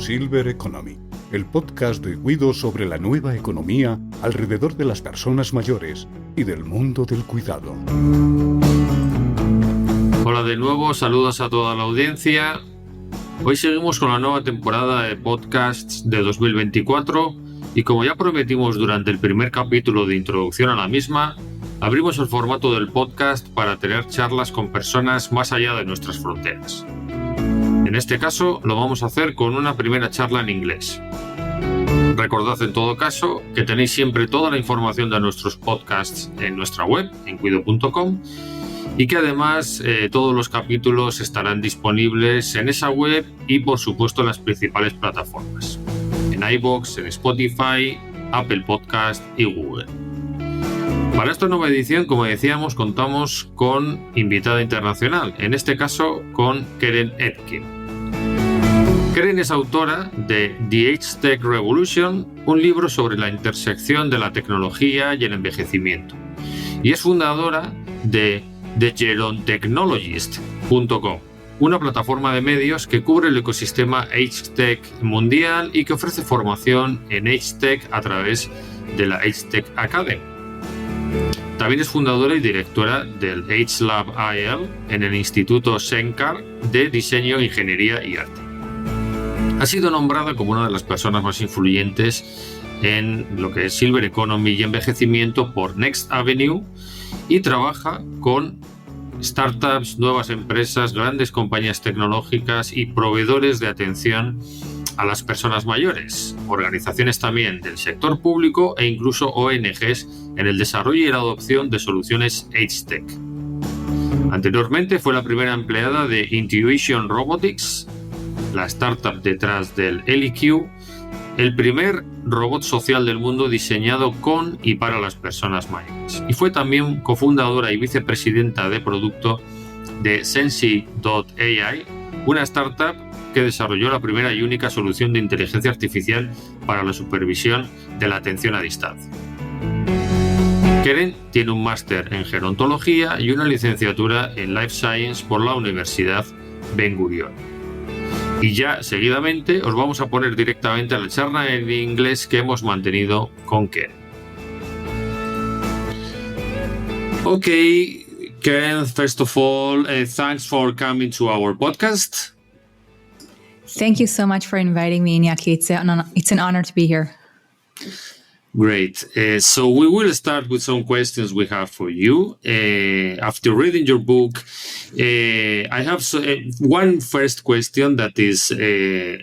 Silver Economy, el podcast de Guido sobre la nueva economía alrededor de las personas mayores y del mundo del cuidado. Hola de nuevo, saludos a toda la audiencia. Hoy seguimos con la nueva temporada de podcasts de 2024 y como ya prometimos durante el primer capítulo de introducción a la misma, abrimos el formato del podcast para tener charlas con personas más allá de nuestras fronteras. En este caso lo vamos a hacer con una primera charla en inglés. Recordad en todo caso que tenéis siempre toda la información de nuestros podcasts en nuestra web, en cuido.com, y que además todos los capítulos estarán disponibles en esa web y por supuesto en las principales plataformas, en iVoox, en Spotify, Apple Podcast y Google. Para esta nueva edición, como decíamos, contamos con invitada internacional, en este caso con Keren Etkin. Keren es autora de The AgeTech Revolution, un libro sobre la intersección de la tecnología y el envejecimiento, y es fundadora de Gerontologist.com, una plataforma de medios que cubre el ecosistema AgeTech mundial y que ofrece formación en AgeTech a través de la AgeTech Academy. También es fundadora y directora del AgeLabIL en el Instituto Shenkar de Diseño, Ingeniería y Arte. Ha sido nombrada como una de las personas más influyentes en lo que es Silver Economy y envejecimiento por Next Avenue y trabaja con startups, nuevas empresas, grandes compañías tecnológicas y proveedores de atención a las personas mayores, organizaciones también del sector público e incluso ONGs en el desarrollo y la adopción de soluciones AgeTech. Anteriormente fue la primera empleada de Intuition Robotics, la startup detrás del ElliQ, el primer robot social del mundo diseñado con y para las personas mayores. Y fue también cofundadora y vicepresidenta de producto de Sensi.Ai, una startup que desarrolló la primera y única solución de inteligencia artificial para la supervisión de la atención a distancia. Keren tiene un máster en gerontología y una licenciatura en Life Science por la Universidad Ben Gurion. Y ya seguidamente os vamos a poner directamente a la charla en inglés que hemos mantenido con Keren. Okay, Keren, first of all, thanks for coming to our podcast. Thank you so much for inviting me, Iñaki. It's an honor to be here. Great. So we will start with some questions we have for you. After reading your book, I have one first question that is,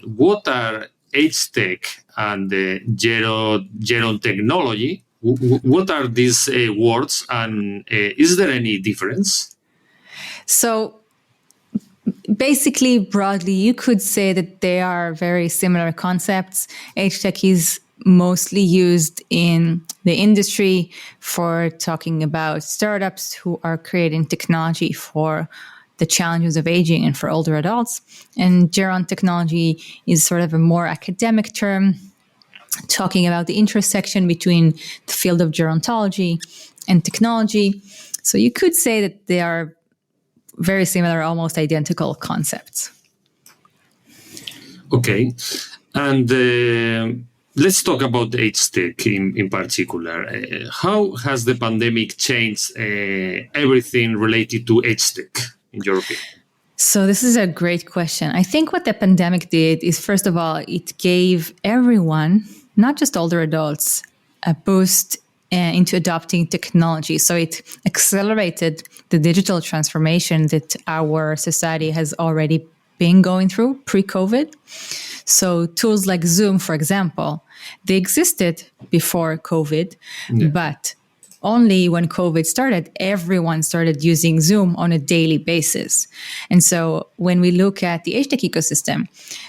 what are AgeTech and Gerontology? What are these words, and is there any difference? So basically, broadly, you could say that they are very similar concepts. AgeTech is mostly used in the industry for talking about startups who are creating technology for the challenges of aging and for older adults. And gerontology is sort of a more academic term, talking about the intersection between the field of gerontology and technology. So you could say that they are very similar, almost identical concepts. Okay. And let's talk about AgeTech in particular. How has the pandemic changed everything related to AgeTech, in your opinion? So this is a great question. I think what the pandemic did is, first of all, it gave everyone, not just older adults, a boost into adopting technology. So it accelerated the digital transformation that our society has already been going through pre-COVID. So tools like Zoom, for example, they existed before COVID, but only when COVID started, everyone started using Zoom on a daily basis. And so when we look at the AgeTech ecosystem,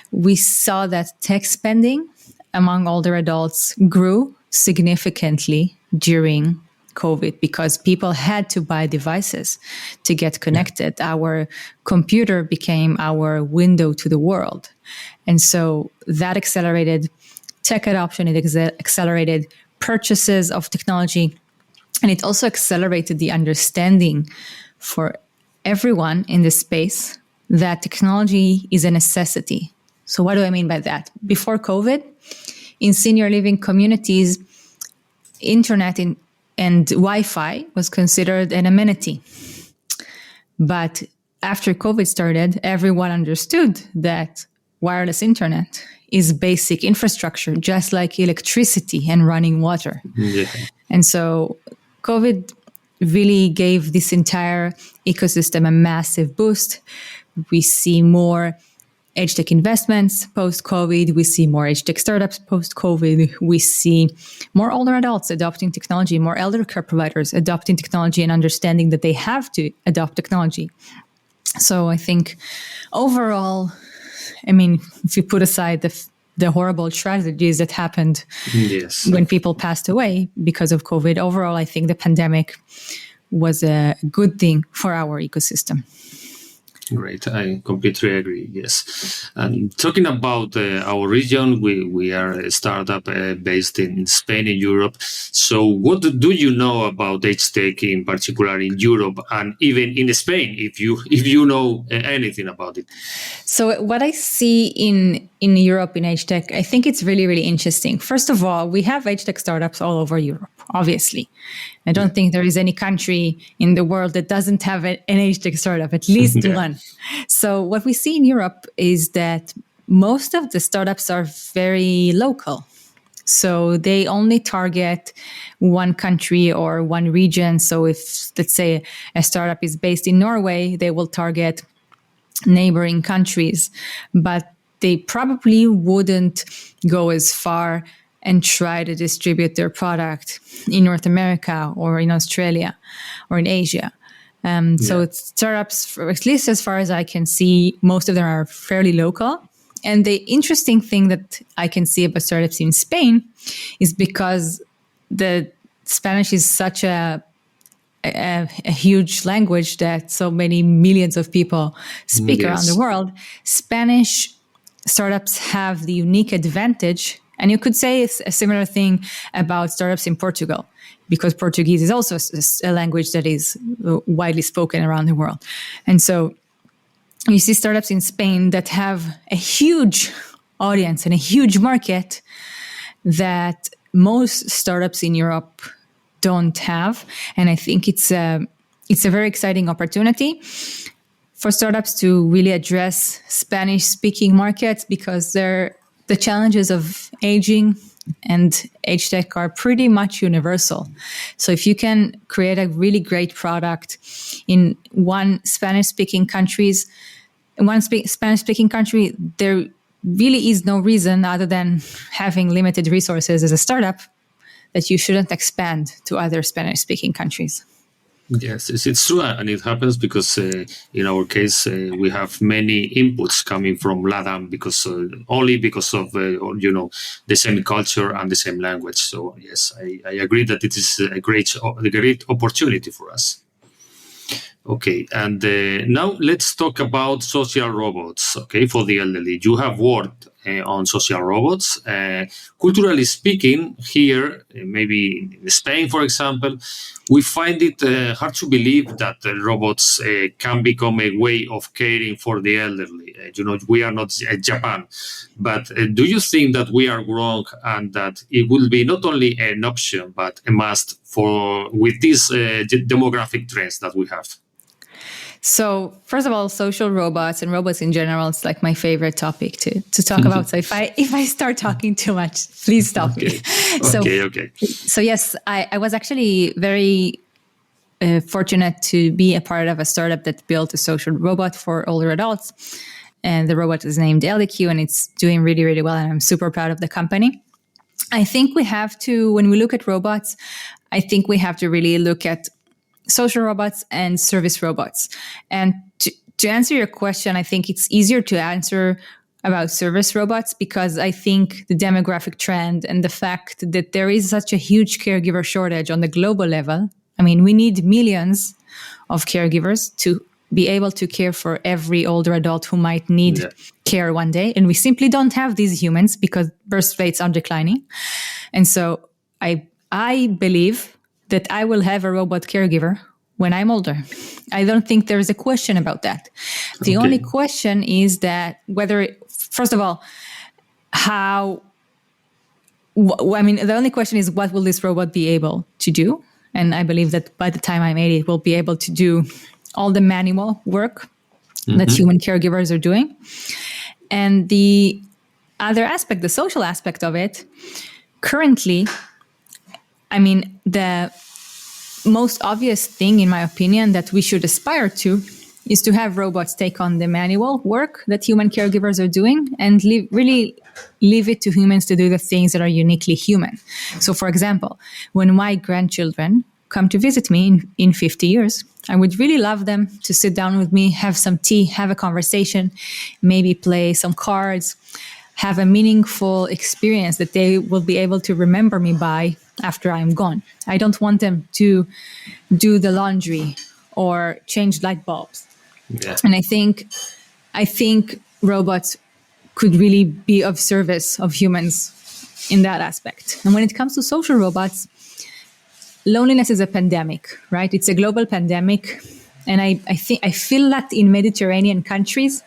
we saw that tech spending among older adults grew significantly during COVID because people had to buy devices to get connected. Our computer became our window to the world. And so that accelerated tech adoption, it accelerated purchases of technology, and it also accelerated the understanding for everyone in this space that technology is a necessity So what do I mean by that? Before COVID, in senior living communities, internet and Wi-Fi was considered an amenity. But after COVID started, everyone understood that wireless internet is basic infrastructure, just like electricity and running water. Yeah. And so COVID really gave this entire ecosystem a massive boost. We see more AgeTech investments post-COVID. We see more AgeTech startups post-COVID. We see more older adults adopting technology, more elder care providers adopting technology and understanding that they have to adopt technology. So I think overall, I mean, if you put aside the horrible tragedies that happened when people passed away because of COVID, overall, I think the pandemic was a good thing for our ecosystem. Great, I completely agree. Yes, and talking about our region, we are a startup based in Spain and Europe. So, what do you know about AgeTech in particular in Europe and even in Spain? If you know anything about it. So, what I see in Europe in AgeTech, I think it's really, really interesting. First of all, we have AgeTech startups all over Europe. Obviously, I don't think there is any country in the world that doesn't have an AgeTech startup, at least one. So what we see in Europe is that most of the startups are very local. So they only target one country or one region. So if, let's say, a startup is based in Norway, they will target neighboring countries, but they probably wouldn't go as far and try to distribute their product in North America or in Australia or in Asia. So it's startups, at least as far as I can see, most of them are fairly local. And the interesting thing that I can see about startups in Spain is because the Spanish is such a huge language that so many millions of people speak around the world. Spanish startups have the unique advantage. And you could say it's a similar thing about startups in Portugal, because Portuguese is also a language that is widely spoken around the world. And so you see startups in Spain that have a huge audience and a huge market that most startups in Europe don't have. And I think it's a very exciting opportunity for startups to really address Spanish-speaking markets, because the challenges of aging and AgeTech are pretty much universal. So if you can create a really great product in one Spanish-speaking country, there really is no reason, other than having limited resources as a startup, that you shouldn't expand to other Spanish-speaking countries. Yes, it's true, and it happens because in our case we have many inputs coming from LATAM because of the same culture and the same language. So yes, I agree that it is a great opportunity for us. Okay, and now let's talk about social robots. Okay, for the elderly, you have worked on social robots. Culturally speaking, here, maybe in Spain, for example, we find it hard to believe that robots can become a way of caring for the elderly. We are not Japan, but do you think that we are wrong and that it will be not only an option but a must with these demographic trends that we have? So first of all, social robots and robots in general, it's like my favorite topic to talk about. So if I start talking too much, please stop me. Okay. So yes, I was actually very fortunate to be a part of a startup that built a social robot for older adults. And the robot is named ElliQ, and it's doing really, really well. And I'm super proud of the company. I think we have to, when we look at robots, I think we have to really look at social robots and service robots. And to answer your question, I think it's easier to answer about service robots because I think the demographic trend and the fact that there is such a huge caregiver shortage on the global level. I mean, we need millions of caregivers to be able to care for every older adult who might need care one day. And we simply don't have these humans because birth rates are declining. And so I believe that I will have a robot caregiver when I'm older. I don't think there is a question about that. The only question is that whether first of all, the only question is, what will this robot be able to do? And I believe that by the time I'm 80, it will be able to do all the manual work that human caregivers are doing. And the other aspect, the social aspect of it, currently, the most obvious thing, in my opinion, that we should aspire to is to have robots take on the manual work that human caregivers are doing and really leave it to humans to do the things that are uniquely human. So, for example, when my grandchildren come to visit me in 50 years, I would really love them to sit down with me, have some tea, have a conversation, maybe play some cards, have a meaningful experience that they will be able to remember me by after I'm gone. I don't want them to do the laundry or change light bulbs. Yeah. And I think robots could really be of service of humans in that aspect. And when it comes to social robots, loneliness is a pandemic, right? It's a global pandemic. And I feel that in Mediterranean countries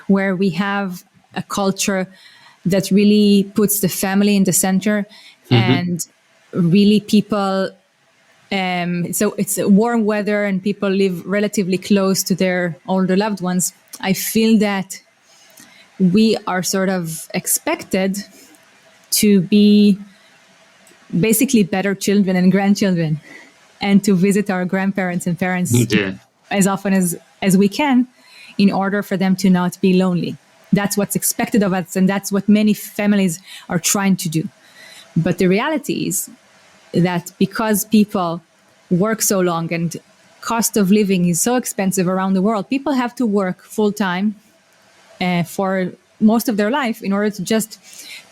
where we have a culture that really puts the family in the center and really people, so it's warm weather and people live relatively close to their older loved ones. I feel that we are sort of expected to be basically better children and grandchildren and to visit our grandparents and parents as often as we can in order for them to not be lonely. That's what's expected of us, and that's what many families are trying to do. But the reality is that because people work so long and cost of living is so expensive around the world, people have to work full time for most of their life in order to just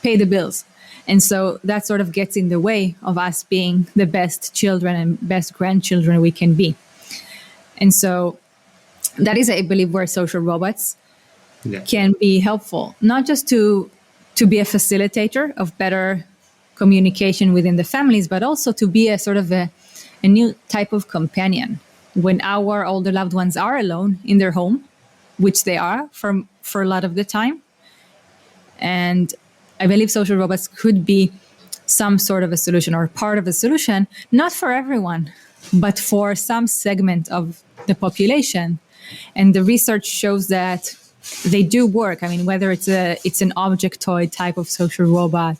pay the bills. And so that sort of gets in the way of us being the best children and best grandchildren we can be. And so that is, I believe, where social robots can be helpful, not just to be a facilitator of better communication within the families, but also to be a sort of a new type of companion when our older loved ones are alone in their home, which they are for a lot of the time. And I believe social robots could be some sort of a solution or part of a solution, not for everyone, but for some segment of the population. And the research shows that they do work. I mean, whether it's an objectoid type of social robot,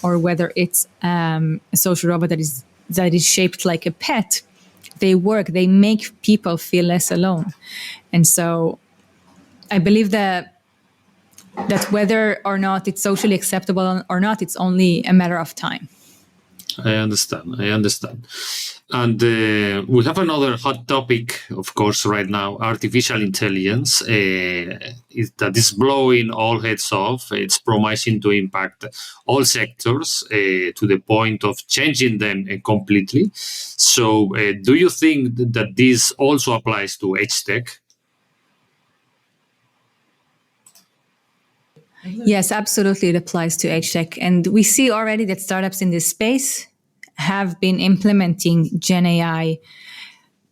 or whether it's a social robot that is shaped like a pet, they work. They make people feel less alone. And so I believe that whether or not it's socially acceptable or not, it's only a matter of time. I understand. And we have another hot topic, of course, right now, artificial intelligence, that is blowing all heads off. It's promising to impact all sectors to the point of changing them completely. So do you think that this also applies to AgeTech? Yes, absolutely. It applies to AgeTech. And we see already that startups in this space have been implementing Gen AI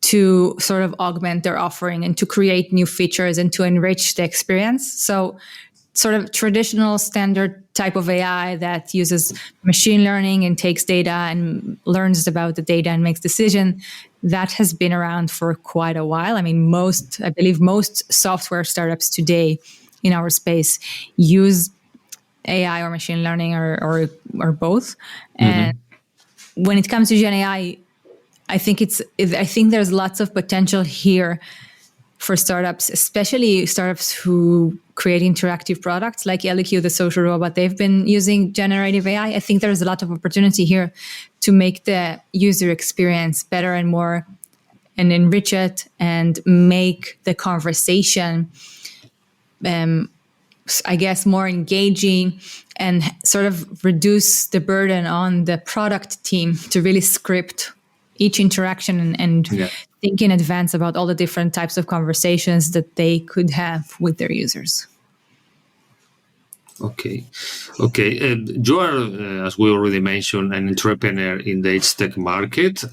to sort of augment their offering and to create new features and to enrich the experience. So sort of traditional standard type of AI that uses machine learning and takes data and learns about the data and makes decisions, that has been around for quite a while. I mean, I believe most software startups today in our space use AI or machine learning or both. And when it comes to Gen AI, I think there's lots of potential here for startups, especially startups who create interactive products like ElliQ, the social robot. They've been using generative AI. I think there's a lot of opportunity here to make the user experience better and more, and enrich it and make the conversation I guess, more engaging and sort of reduce the burden on the product team to really script each interaction and think in advance about all the different types of conversations that they could have with their users. Okay. You are, as we already mentioned, an entrepreneur in the AgeTech market.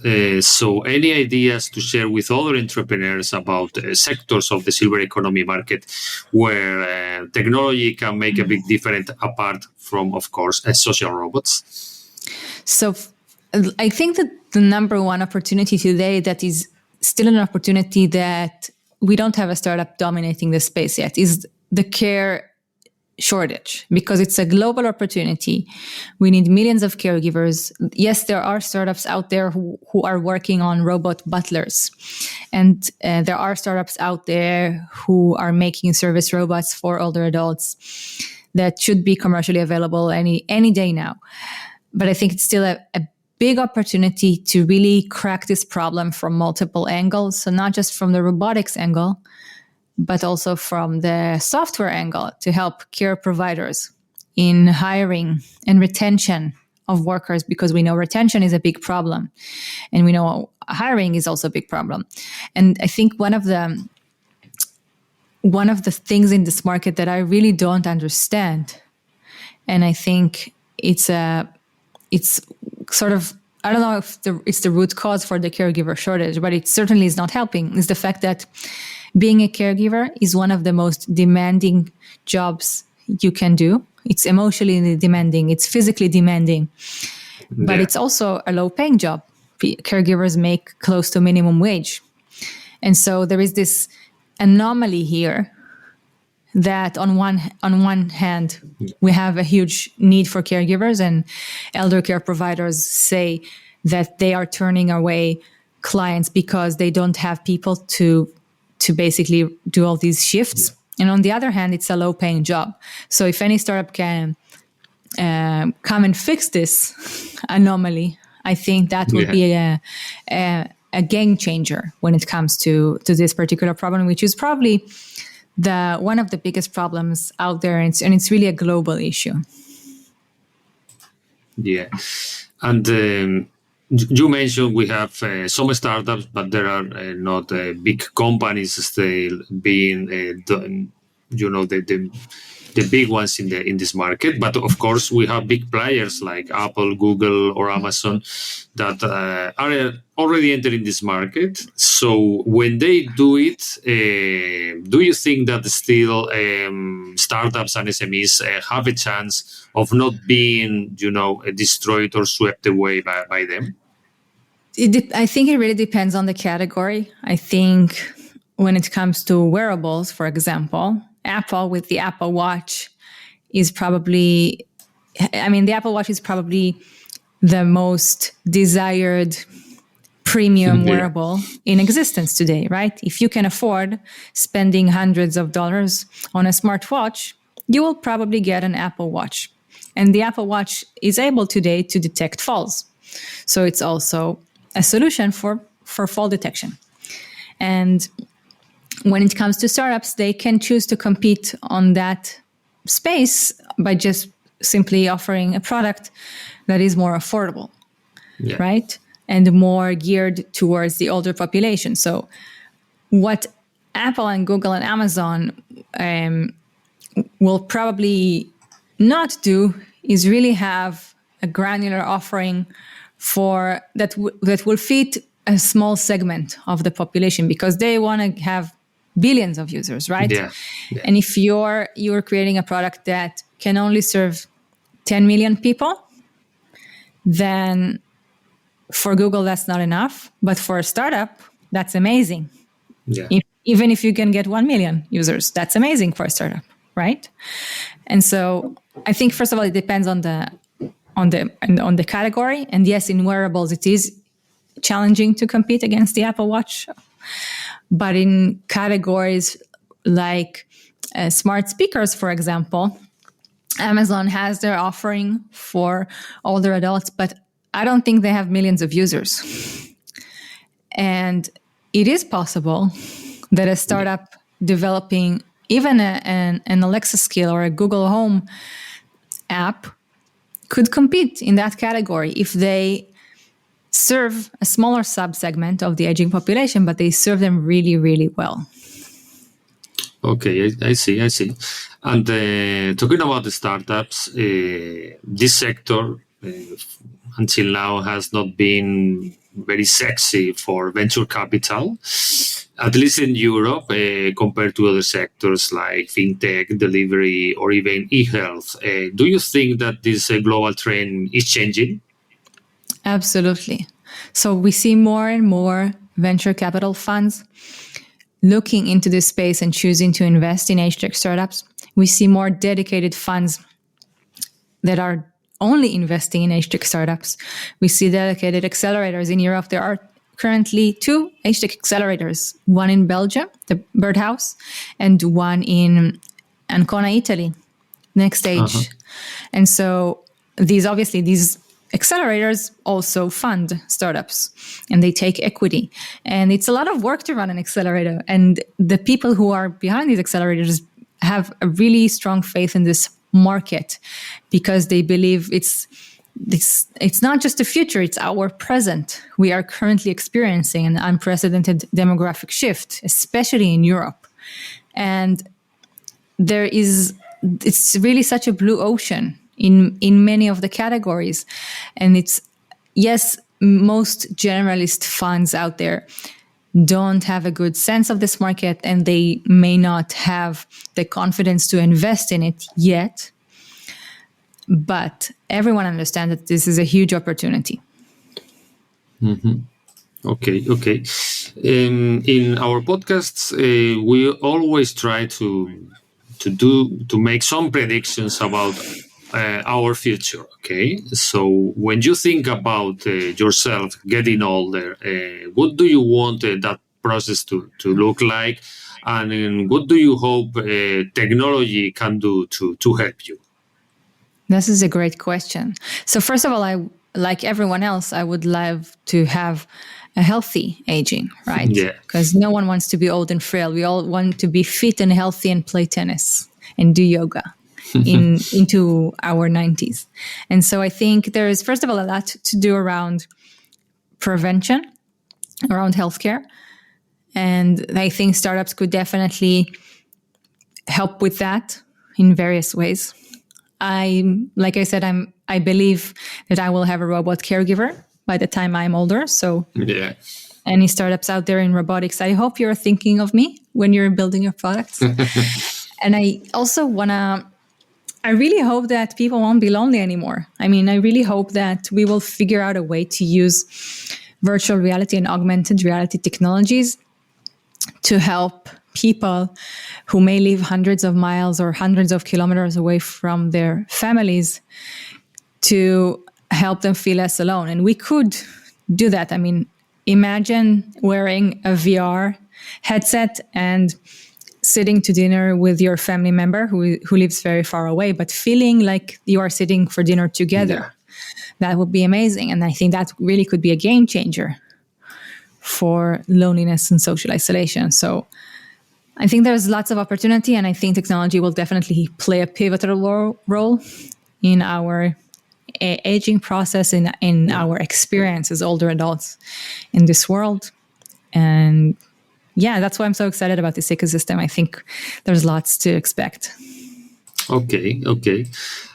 So any ideas to share with other entrepreneurs about sectors of the silver economy market where technology can make a big difference apart from, of course, social robots? So I think that the number one opportunity today that is still an opportunity that we don't have a startup dominating the space yet is the care shortage, because it's a global opportunity. We need millions of caregivers. Yes, there are startups out there who are working on robot butlers. And there are startups out there who are making service robots for older adults that should be commercially available any day now. But I think it's still a big opportunity to really crack this problem from multiple angles. So not just from the robotics angle, but also from the software angle to help care providers in hiring and retention of workers, because we know retention is a big problem. And we know hiring is also a big problem. And I think one of the things in this market that I really don't understand, and I think it's sort of, I don't know if it's the root cause for the caregiver shortage, but it certainly is not helping, is the fact that being a caregiver is one of the most demanding jobs you can do. It's emotionally demanding, it's physically demanding, but it's also a low-paying job. Caregivers make close to minimum wage. And so there is this anomaly here that on one hand, we have a huge need for caregivers, and elder care providers say that they are turning away clients because they don't have people to basically do all these shifts. And on the other hand, it's a low-paying job. So if any startup can come and fix this anomaly, I think that would be a game changer when it comes to this particular problem, which is probably one of the biggest problems out there, and it's really a global issue. Yeah, and you mentioned we have some startups, but there are not big companies still being, the big ones in this market. But of course, we have big players like Apple, Google, or Amazon that are already entering this market. So when they do it, do you think that still startups and SMEs have a chance of not being, destroyed or swept away by them? I think it really depends on the category. I think when it comes to wearables, for example, Apple with the Apple Watch is probably, the Apple Watch is probably the most desired premium wearable in existence today, right? If you can afford spending hundreds of dollars on a smartwatch, you will probably get an Apple Watch. And the Apple Watch is able today to detect falls. So it's also a solution for fall detection. And when it comes to startups, they can choose to compete on that space by just simply offering a product that is more affordable, right? And more geared towards the older population. So what Apple and Google and Amazon will probably not do is really have a granular offering for that will fit a small segment of the population, because they want to have billions of users, right? Yeah. And if you're creating a product that can only serve 10 million people, then for Google, that's not enough. But for a startup, that's amazing. Yeah. Even if you can get 1 million users, that's amazing for a startup, right? And so I think, first of all, it depends on the category. And yes, in wearables, it is challenging to compete against the Apple Watch. But in categories like smart speakers, for example, Amazon has their offering for older adults, but I don't think they have millions of users. And it is possible that a startup developing even an Alexa skill or a Google Home app could compete in that category if they serve a smaller subsegment of the aging population, but they serve them really, really well. Okay, I see. And talking about the startups, this sector until now has not been very sexy for venture capital, at least in Europe, compared to other sectors like fintech, delivery, or even e-health. Do you think that this global trend is changing? Absolutely. So we see more and more venture capital funds looking into this space and choosing to invest in AgeTech startups. We see more dedicated funds that are only investing in AgeTech startups. We see dedicated accelerators in Europe. There are currently 2 AgeTech accelerators, one in Belgium, the Birdhouse, and one in Ancona, Italy, Next Stage. And so these accelerators also fund startups and they take equity. And it's a lot of work to run an accelerator. And the people who are behind these accelerators have a really strong faith in this market because they believe it's not just the future, it's our present. We are currently experiencing an unprecedented demographic shift, especially in Europe. And it's really such a blue ocean in many of the categories. And most generalist funds out there don't have a good sense of this market and they may not have the confidence to invest in it yet. But everyone understands that this is a huge opportunity. Mm-hmm. Okay. In our podcasts, we always try to make some predictions about our future. Okay, so when you think about yourself getting older, what do you want that process to look like, and what do you hope technology can do to help you? This is a great question. So first of all, like everyone else, I would love to have a healthy aging, right? Yeah. Because no one wants to be old and frail. We all want to be fit and healthy and play tennis and do yoga into our 90s. And so I think there is, first of all, a lot to do around prevention, around healthcare. And I think startups could definitely help with that in various ways. Like I said, I believe that I will have a robot caregiver by the time I'm older. So yeah. Any startups out there in robotics, I hope you're thinking of me when you're building your products. And I also I really hope that people won't be lonely anymore. I mean, I really hope that we will figure out a way to use virtual reality and augmented reality technologies to help people who may live hundreds of miles or hundreds of kilometers away from their families to help them feel less alone. And we could do that. I mean, imagine wearing a VR headset and sitting to dinner with your family member who lives very far away, but feeling like you are sitting for dinner together. Yeah. That would be amazing. And I think that really could be a game changer for loneliness and social isolation. So I think there's lots of opportunity, and I think technology will definitely play a pivotal role in our aging process, in our experience as older adults in this world. And yeah, that's why I'm so excited about this ecosystem. I think there's lots to expect. Okay.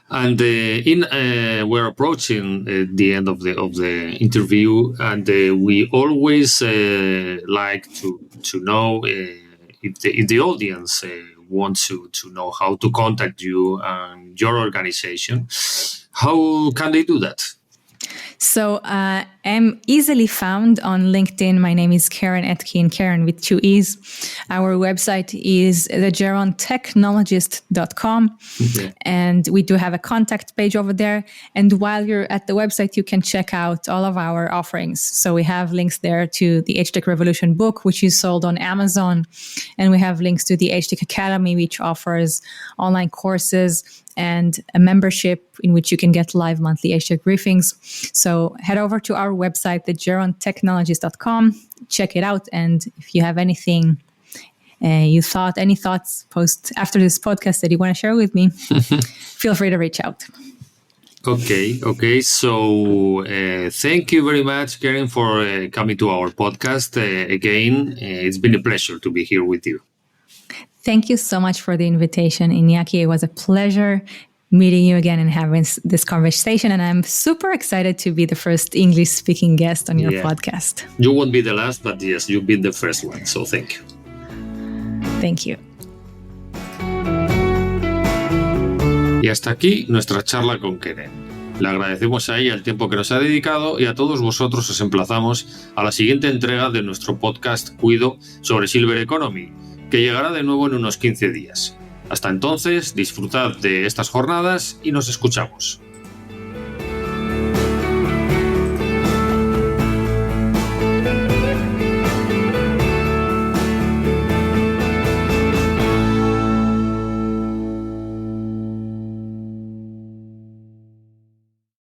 And we're approaching the end of the interview, and we always like to know if the audience wants to know how to contact you and your organization. How can they do that? So I'm easily found on LinkedIn. My name is Keren Etkin, Keren with 2 E's. Our website is thegerontechnologist.com. Okay. And we do have a contact page over there. And while you're at the website, you can check out all of our offerings. So we have links there to the AgeTech Revolution book, which is sold on Amazon. And we have links to the AgeTech Academy, which offers online courses and a membership in which you can get live monthly AgeTech briefings. So head over to our website, thegerontechnologist.com, check it out. And if you have anything any thoughts after this podcast that you want to share with me, feel free to reach out. Okay. So thank you very much, Keren, for coming to our podcast. Again, it's been a pleasure to be here with you. Thank you so much for the invitation, Iñaki. It was a pleasure meeting you again and having this conversation. And I'm super excited to be the first English-speaking guest on your podcast. You won't be the last, but yes, you've been the first one. So thank you. Thank you. Y hasta aquí nuestra charla con Keren. Le agradecemos a ella el tiempo que nos ha dedicado y a todos vosotros os emplazamos a la siguiente entrega de nuestro podcast Cuido sobre Silver Economy, que llegará de nuevo en unos 15 días. Hasta entonces, disfrutad de estas jornadas y nos escuchamos.